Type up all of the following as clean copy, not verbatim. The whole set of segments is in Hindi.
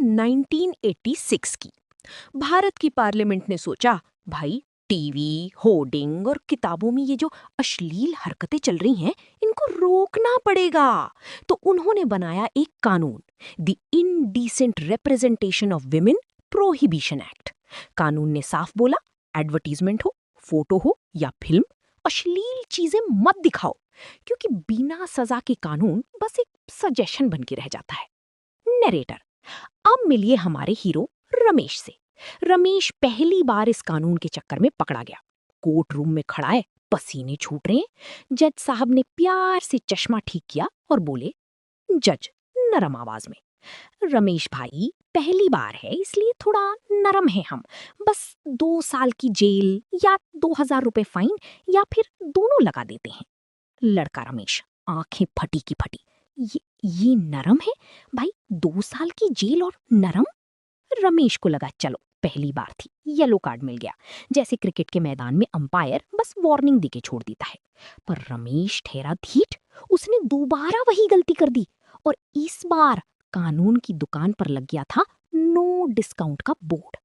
1986 की। भारत की पार्लियामेंट ने सोचा, भाई टीवी, होर्डिंग और किताबों में ये जो अश्लील हरकतें चल रही हैं, इनको रोकना पड़ेगा। तो उन्होंने बनाया एक कानून, the indecent representation of women prohibition act. कानून ने साफ बोला, एडवर्टीजमेंट हो, फोटो हो या फिल्म, अश्लील चीजें मत दिखाओ, क्योंकि बिना सजा के कानून बस एक सजेशन बन के रह जाता है। नरेटर, अब मिलिए हमारे हीरो रमेश से। रमेश पहली बार इस कानून के चक्कर में पकड़ा गया। कोर्ट रूम में खड़ा है, पसीने छूट रहे हैं। जज साहब ने प्यार से चश्मा ठीक किया और बोले, जज नरम आवाज में, रमेश भाई पहली बार है इसलिए थोड़ा नरम है हम, बस 2 साल की जेल या 2000 रुपए फाइन या फिर दोनों लगा देते हैं। लड़का रमेश आंखें फटी की फटी, ये नरम है भाई, 2 साल की जेल और नरम। रमेश को लगा चलो पहली बार थी, येलो कार्ड मिल गया, जैसे क्रिकेट के मैदान में अंपायर बस वार्निंग देके छोड़ देता है। पर रमेश ठहरा ढीठ, उसने दोबारा वही गलती कर दी और इस बार कानून की दुकान पर लग गया था नो डिस्काउंट का board.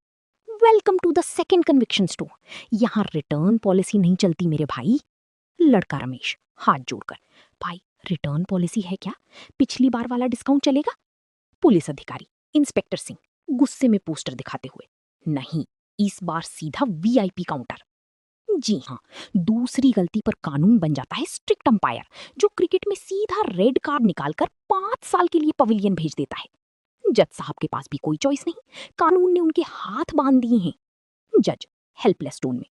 Welcome to the second conviction store, यहाँ रिटर्न पॉलिसी नहीं चलती मेरे भाई। लड़का रमेश हाथ जोड़कर, भाई रिटर्न पॉलिसी है क्या, पिछली बार वाला डिस्काउंट चलेगा? पुलिस अधिकारी इंस्पेक्टर सिंह गुस्से में पोस्टर दिखाते हुए, नहीं इस बार सीधा वीआईपी काउंटर। जी हाँ, दूसरी गलती पर कानून बन जाता है स्ट्रिक्ट अंपायर, जो क्रिकेट में सीधा रेड कार्ड निकालकर 5 साल के लिए पवेलियन भेज देता है। जज साहब के पास भी कोई चॉइस नहीं, कानून ने उनके हाथ बांध दिए हैं। जज हेल्पलेस टोन में,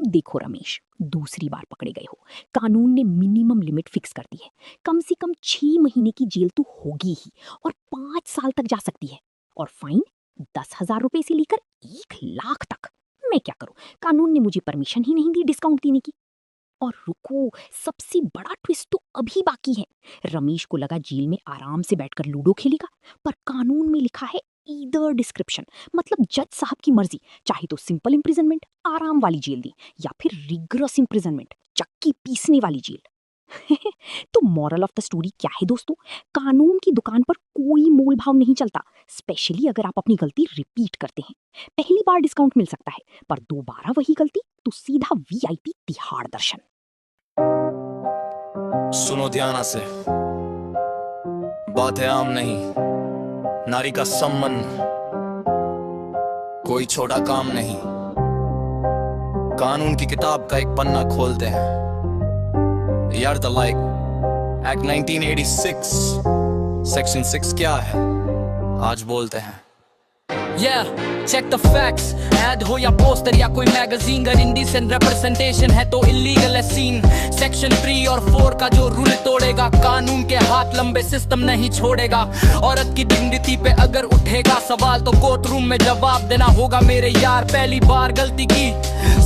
देखो रमेश, दूसरी बार पकड़े गए हो, कानून ने मिनिमम लिमिट फिक्स कर दी है, कम से कम 6 महीने की जेल तो होगी ही और 5 साल तक जा सकती है, और फाइन 10,000 रुपए से लेकर 1 लाख तक। मैं क्या करूं, कानून ने मुझे परमिशन ही नहीं दी डिस्काउंट देने की। और रुको, सबसे बड़ा ट्विस्ट तो अभी बाकी है। रमेश को लगा जेल में आराम से बैठकर लूडो खेलेगा, पर कानून में लिखा है ईदर डिस्क्रिप्शन, मतलब जज साहब की मर्जी, चाहे तो सिंपल इम्प्रिजनमेंट आराम वाली जेल दी या फिर रिगरस इम्प्रिजनमेंट चक्की पीसने वाली जेल। तो मॉरल ऑफ द स्टोरी क्या है दोस्तों, कानून की दुकान पर कोई मोल भाव नहीं चलता, स्पेशली अगर आप अपनी गलती रिपीट करते हैं। पहली बार डिस्काउंट मिल सकता है, पर दोबारा वही गलती तो सीधा वीआईपी तिहाड़ दर्शन। सुनो ध्यान से, बात है आम नहीं, नारी का सम्मान कोई छोटा काम नहीं। कानून की किताब का एक पन्ना खोलते हैं यार, द लाइक एक्ट 1986 सेक्शन 6 क्या है आज बोलते हैं। Yeah, check the facts. Ad हो या पोस्टर या कोई मैगजीन, अगर indecent representation है तो illegal है सीन। सेक्शन 3 और 4 का जो रूल तोड़ेगा, कानून के हाथ लंबे सिस्टम नहीं छोड़ेगा। औरत की डिग्निटी पे अगर उठेगा सवाल तो कोर्ट रूम में जवाब देना होगा मेरे यार। पहली बार गलती की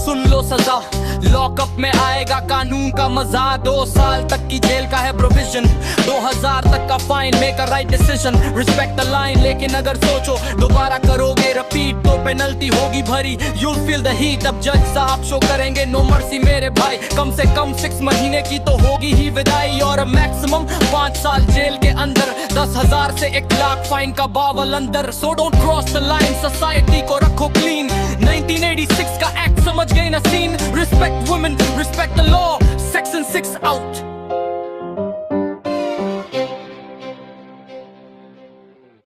सुन लो सजा, लॉकअप में आएगा कानून का मजा। 2 साल तक की जेल का है प्रोविजन, 2000 तक का fine, make a right decision, respect the line. लेकिन अगर सोचो दोबारा करोगे रिपीट तो पेनल्टी होगी भरी, you'll feel the heat। अब जज साहब शो करेंगे नो मर्सी मेरे भाई, कम से कम 6 महीने की तो होगी ही विदाई और मैक्सिमम 5 साल जेल के अंदर, 10,000 से 1 लाख फाइन का बावल अंदर। So don't cross the line, society को रखो क्लीन। 1986 का एक्ट समझ गए ना scene, respect women, respect the law, section 6 out.